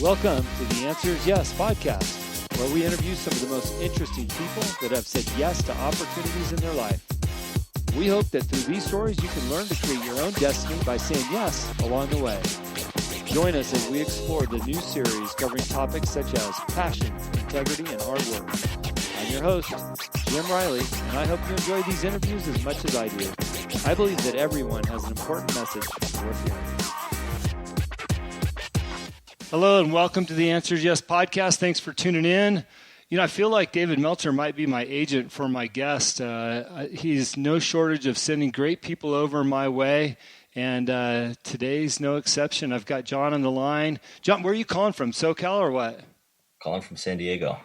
Welcome to the Answer is Yes podcast, where we interview some of the most interesting people that have said yes to opportunities in their life. We hope that through these stories, you can learn to create your own destiny by saying yes along the way. Join us as we explore the new series covering topics such as passion, integrity, and hard work. I'm your host, Jim Riley, and I hope you enjoy these interviews as much as I do. I believe that everyone has an important message worth hearing. Hello and welcome to the Answers Yes podcast. Thanks for tuning in. I feel like David Meltzer might be my agent for my guest. He's no shortage of sending great people over my way, and today's no exception. I've got John on the line. John, where are you calling from, SoCal or what? Calling from San Diego.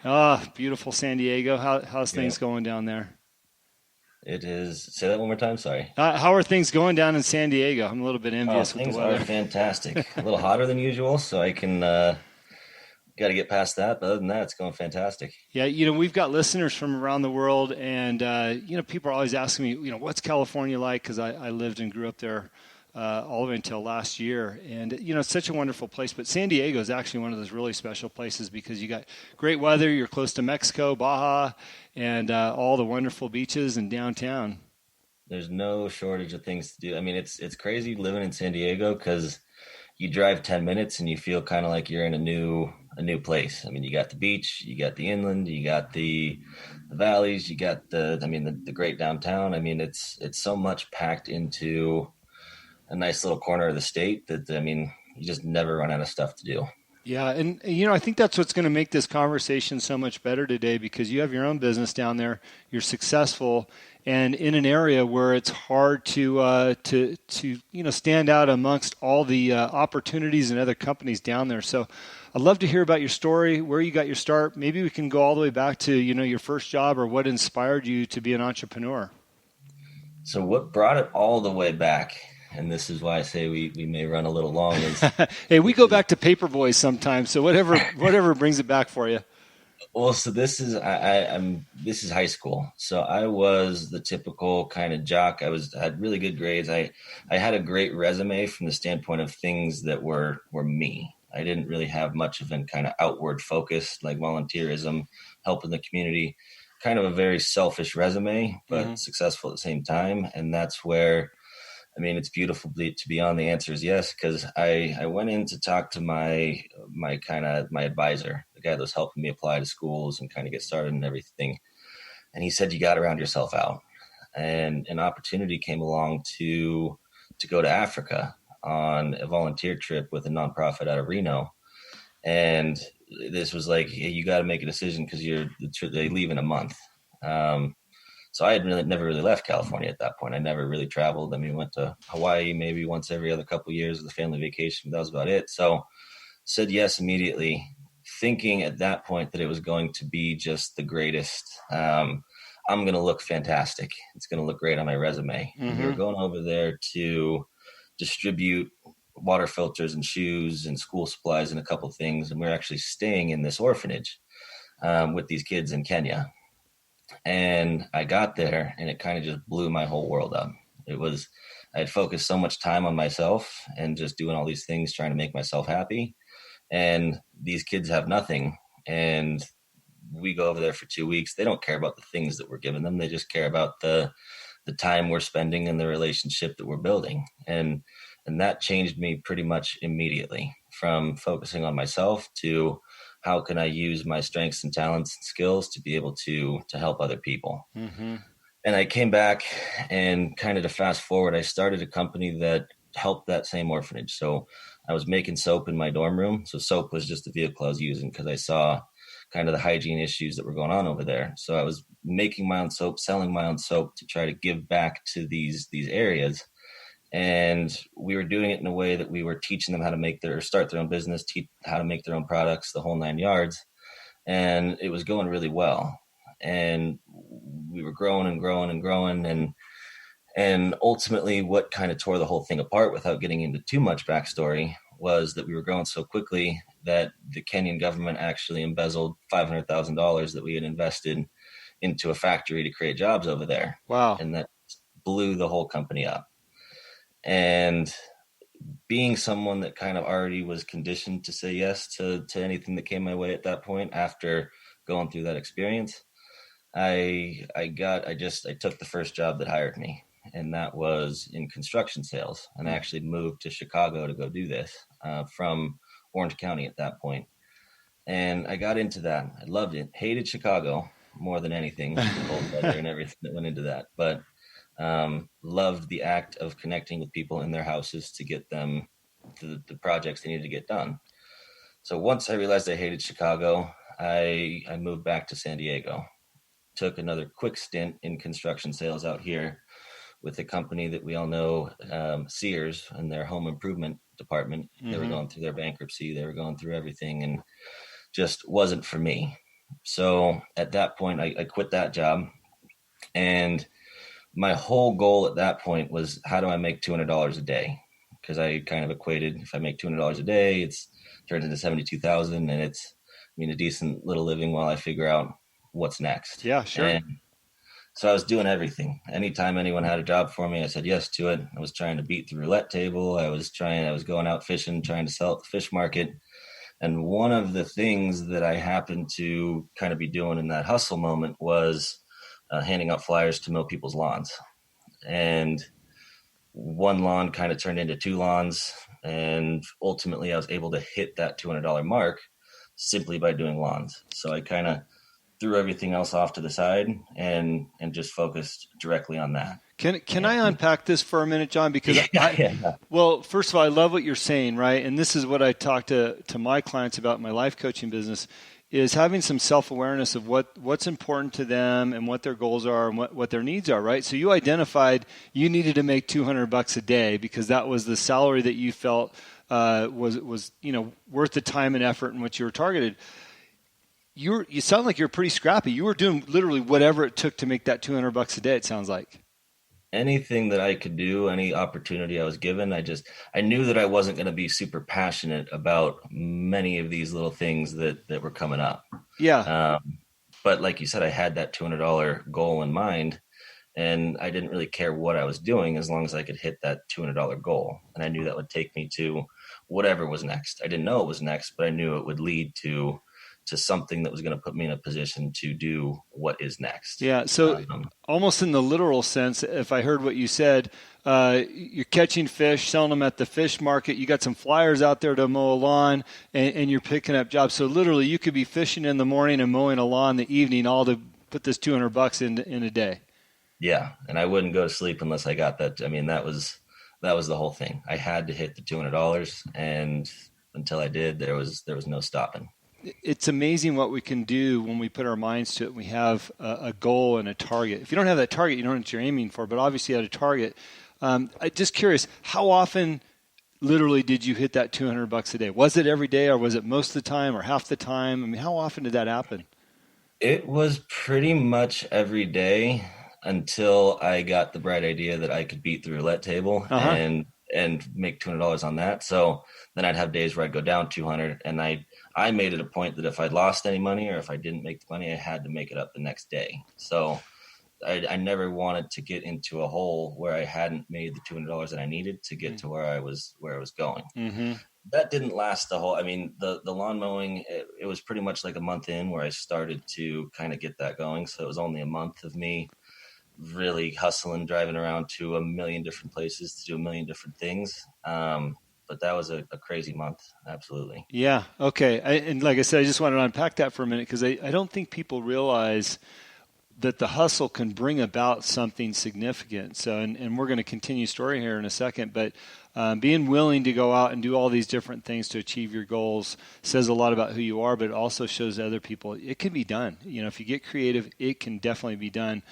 Beautiful San Diego. How's things going down there? It is. Say that one more time. Sorry. How are things going down in San Diego? I'm a little bit envious with the weather. Things are fantastic. A little hotter than usual, so I can got to get past that. But other than that, it's going fantastic. Yeah, we've got listeners from around the world, and people are always asking me, what's California like? Because I lived and grew up there all the way until last year, and it's such a wonderful place. But San Diego is actually one of those really special places because you got great weather. You're close to Mexico, Baja, and all the wonderful beaches and downtown. There's no shortage of things to do. I mean, it's crazy living in San Diego because you drive 10 minutes and you feel kind of like you're in a new place. I mean, you got the beach, you got the inland, you got the valleys, you got the great downtown. I mean, it's so much packed into a nice little corner of the state that, you just never run out of stuff to do. Yeah, and I think that's what's going to make this conversation so much better today because you have your own business down there, you're successful, and in an area where it's hard to stand out amongst all the opportunities and other companies down there. So I'd love to hear about your story, where you got your start. Maybe we can go all the way back to your first job or what inspired you to be an entrepreneur. So what brought it all the way back? And this is why I say we may run a little long. Hey, we go back to paper boys sometimes. So whatever brings it back for you. Well, so this is high school. So I was the typical kind of jock. I had really good grades. I had a great resume from the standpoint of things that were me. I didn't really have much of an kind of outward focus like volunteerism, helping the community. Kind of a very selfish resume, but successful at the same time. And that's where. It's beautiful to be on The Answer is Yes, because I went in to talk to my advisor, the guy that was helping me apply to schools and kind of get started and everything. And he said, you got to round yourself out. And an opportunity came along to go to Africa on a volunteer trip with a nonprofit out of Reno. And this was like, hey, you got to make a decision because they leave in a month. So I had never really left California at that point. I never really traveled. Went to Hawaii maybe once every other couple of years with a family vacation. That was about it. So said yes immediately, thinking at that point that it was going to be just the greatest. I'm going to look fantastic. It's going to look great on my resume. Mm-hmm. We were going over there to distribute water filters and shoes and school supplies and a couple of things. And we were actually staying in this orphanage with these kids in Kenya. And I got there and it kind of just blew my whole world up. I had focused so much time on myself and just doing all these things, trying to make myself happy. And these kids have nothing. And we go over there for 2 weeks. They don't care about the things that we're giving them. They just care about the time we're spending and the relationship that we're building. And that changed me pretty much immediately from focusing on myself to how can I use my strengths and talents and skills to be able to help other people? Mm-hmm. And I came back and kind of to fast forward, I started a company that helped that same orphanage. So I was making soap in my dorm room. So soap was just the vehicle I was using because I saw kind of the hygiene issues that were going on over there. So I was making my own soap, selling my own soap to try to give back to these areas. And we were doing it in a way that we were teaching them how to start their own business, how to make their own products, the whole 9 yards. And it was going really well. And we were growing and growing and growing. And ultimately what kind of tore the whole thing apart without getting into too much backstory was that we were growing so quickly that the Kenyan government actually embezzled $500,000 that we had invested into a factory to create jobs over there. Wow. And that blew the whole company up. And being someone that kind of already was conditioned to say yes to anything that came my way at that point after going through that experience, I took the first job that hired me, and that was in construction sales. And I actually moved to Chicago to go do this from Orange County at that point. And I got into that. I loved it. Hated Chicago more than anything, the cold weather and everything that went into that. But loved the act of connecting with people in their houses to get them the projects they needed to get done. So once I realized I hated Chicago, I moved back to San Diego. Took another quick stint in construction sales out here with a company that we all know, Sears, and their home improvement department. They were going through their bankruptcy. They were going through everything and just wasn't for me. So at that point, I quit that job. And my whole goal at that point was, how do I make $200 a day? Because I kind of equated, if I make $200 a day, it's turned into 72,000, and it's, a decent little living while I figure out what's next. Yeah, sure. And so I was doing everything. Anytime anyone had a job for me, I said yes to it. I was trying to beat the roulette table. I was going out fishing, trying to sell at the fish market. And one of the things that I happened to kind of be doing in that hustle moment was handing out flyers to mow people's lawns. And one lawn kind of turned into two lawns. And ultimately I was able to hit that $200 mark simply by doing lawns. So I kind of threw everything else off to the side and just focused directly on that. Can I unpack this for a minute, John? Because well, first of all, I love what you're saying, right? And this is what I talk to my clients about in my life coaching business, is having some self-awareness of what's important to them and what their goals are and what their needs are, right? So you identified you needed to make $200 a day because that was the salary that you felt was worth the time and effort in which you were targeted. You sound like you're pretty scrappy. You were doing literally whatever it took to make that $200 a day, it sounds like. Anything that I could do, any opportunity I was given, I knew that I wasn't going to be super passionate about many of these little things that were coming up. Yeah. But like you said, I had that $200 goal in mind, and I didn't really care what I was doing as long as I could hit that $200 goal. And I knew that would take me to whatever was next. I didn't know it was next, but I knew it would lead to something that was going to put me in a position to do what is next. Yeah. So almost in the literal sense, if I heard what you said, you're catching fish, selling them at the fish market. You got some flyers out there to mow a lawn, and you're picking up jobs. So literally you could be fishing in the morning and mowing a lawn in the evening, all to put this $200 in a day. Yeah. And I wouldn't go to sleep unless I got that. That was the whole thing. I had to hit the $200, and until I did, there was no stopping. It's amazing what we can do when we put our minds to it. We have a goal and a target. If you don't have that target, you don't know what you're aiming for, but obviously you had a target. I'm just curious, how often literally did you hit that $200 a day? Was it every day, or was it most of the time, or half the time? How often did that happen? It was pretty much every day until I got the bright idea that I could beat the roulette table and make $200 on that. So then I'd have days where I'd go down 200, and I made it a point that if I'd lost any money or if I didn't make the money, I had to make it up the next day. So I never wanted to get into a hole where I hadn't made the $200 that I needed to get to where I was going. Mm-hmm. That didn't last the whole, the lawn mowing, it was pretty much like a month in where I started to kind of get that going. So it was only a month of me really hustling, driving around to a million different places to do a million different things. But that was a crazy month. Absolutely. Yeah. Okay. And like I said, I just wanted to unpack that for a minute because I don't think people realize that the hustle can bring about something significant. So, and we're going to continue story here in a second, but being willing to go out and do all these different things to achieve your goals says a lot about who you are, but it also shows other people it can be done. If you get creative, it can definitely be done.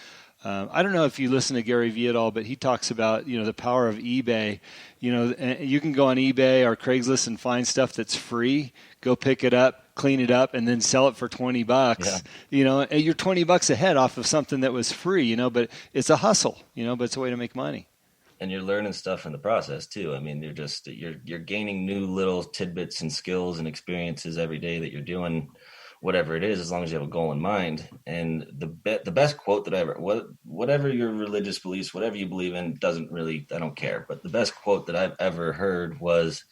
I don't know if you listen to Gary Vee at all, but he talks about, the power of eBay. You can go on eBay or Craigslist and find stuff that's free, go pick it up, clean it up, and then sell it for $20. Yeah. And you're $20 ahead off of something that was free, but it's a hustle, but it's a way to make money. And you're learning stuff in the process too. You're gaining new little tidbits and skills and experiences every day that you're doing whatever it is, as long as you have a goal in mind. And the best quote that I ever, whatever your religious beliefs, whatever you believe in, doesn't really, I don't care. But the best quote that I've ever heard was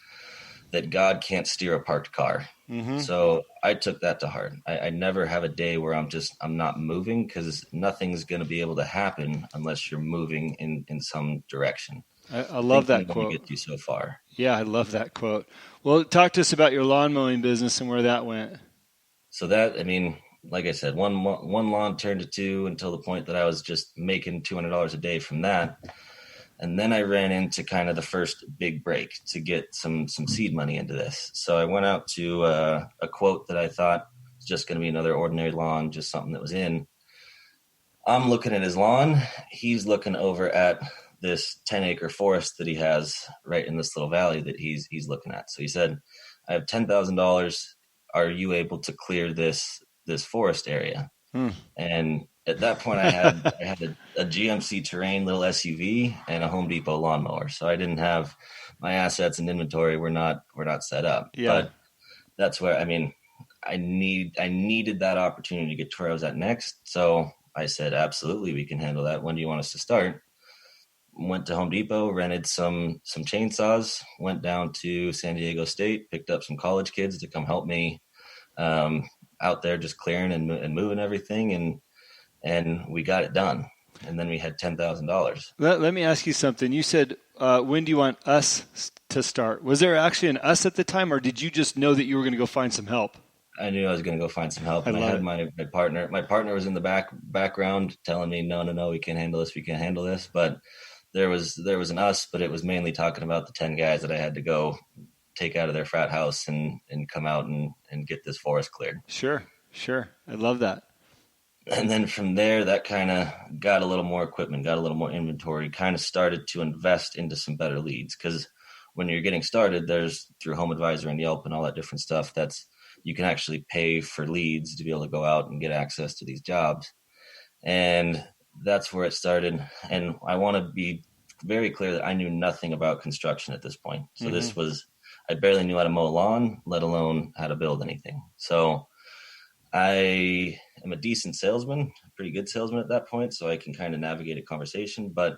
that God can't steer a parked car. Mm-hmm. So I took that to heart. I never have a day where I'm not moving, because nothing's going to be able to happen unless you're moving in some direction. I love Thinking that only quote. gets you so far. Yeah, I love that quote. Well, talk to us about your lawn mowing business and where that went. So that, I mean, like I said, one lawn turned to two, until the point that I was just making $200 a day from that. And then I ran into kind of the first big break to get some seed money into this. So I went out to a quote that I thought was just going to be another ordinary lawn, just something that was in. I'm looking at his lawn. He's looking over at this 10-acre forest that he has right in this little valley that he's looking at. So he said, I have $10,000. Are you able to clear this forest area? And at that point, I had a GMC Terrain little SUV and a Home Depot lawnmower. So I didn't have my assets and inventory were not set up. Yeah. But that's where, I mean, I needed that opportunity to get to where I was at next. So I said, absolutely, we can handle that. When do you want us to start? Went to Home Depot, rented some chainsaws, went down to San Diego State, picked up some college kids to come help me out there just clearing and moving everything, and we got it done. And then we had $10,000. Let me ask you something. You said, when do you want us to start? Was there actually an us at the time, or did you just know that you were going to go find some help? I knew I was going to go find some help. And I had my partner. My partner was in the background telling me, no, we can't handle this. We can't handle this. But there was an us, but it was mainly talking about the 10 guys that I had to go take out of their frat house and come out and get this forest cleared. Sure. I love that. And then from there, that kind of got a little more equipment, got a little more inventory, kind of started to invest into some better leads. Because when you're getting started, there's through Home Advisor and Yelp and all that different stuff, you can actually pay for leads to be able to go out and get access to these jobs. And that's where it started. And I want to be very clear that I knew nothing about construction at this point. So This was, I barely knew how to mow a lawn, let alone how to build anything. So I am a decent salesman, a pretty good salesman at that point, so I can kind of navigate a conversation. But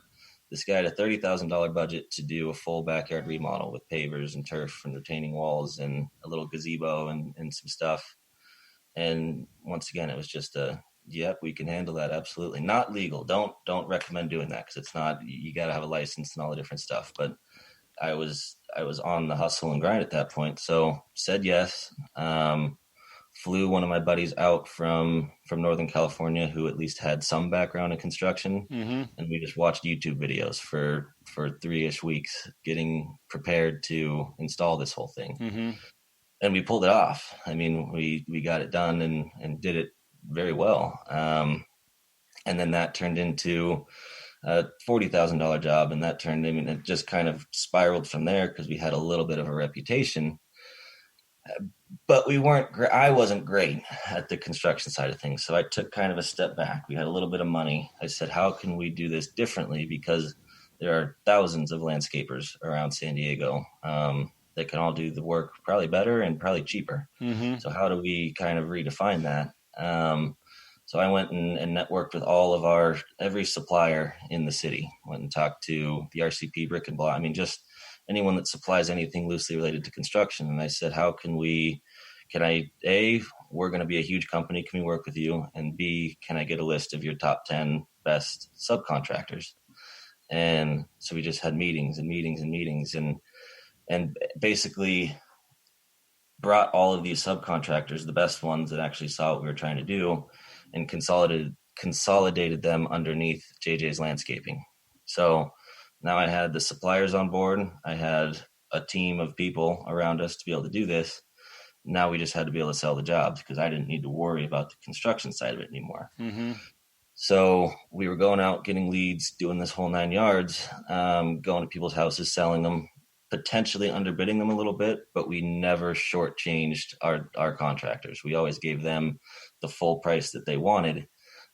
this guy had a $30,000 budget to do a full backyard remodel with pavers and turf and retaining walls and a little gazebo and some stuff. And once again, it was just yep, we can handle that. Absolutely. Not legal. Don't recommend doing that, because it's not, you got to have a license and all the different stuff. But I was on the hustle and grind at that point. So said yes. Flew one of my buddies out from Northern California who at least had some background in construction. And we just watched YouTube videos for 3-ish weeks, getting prepared to install this whole thing. And we pulled it off. I mean, we got it done and did it very well. And then that turned into a $40,000 job, and that turned, I mean, it just kind of spiraled from there because we had a little bit of a reputation. But I wasn't great at the construction side of things. So I took kind of a step back. We had a little bit of money. I said, how can we do this differently? Because there are thousands of landscapers around San Diego that can all do the work probably better and probably cheaper. So how do we kind of redefine that? So I went and networked with every supplier in the city. Went and talked to the RCP Brick and Block. I mean, just anyone that supplies anything loosely related to construction. And I said, we're going to be a huge company. Can we work with you? And B, can I get a list of your top 10 best subcontractors? And so we just had meetings and basically brought all of these subcontractors, the best ones that actually saw what we were trying to do, and consolidated them underneath JJ's Landscaping. So now I had the suppliers on board. I had a team of people around us to be able to do this. Now we just had to be able to sell the jobs, because I didn't need to worry about the construction side of it anymore. So we were going out, getting leads, doing this whole 9 yards, going to people's houses, selling them, potentially underbidding them a little bit, but we never shortchanged our contractors. We always gave them the full price that they wanted,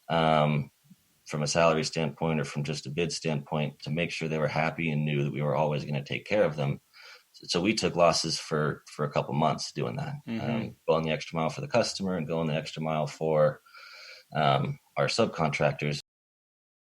from a salary standpoint or from just a bid standpoint, to make sure they were happy and knew that we were always going to take care of them. so we took losses for a couple months doing that, going the extra mile for the customer and going the extra mile for our subcontractors.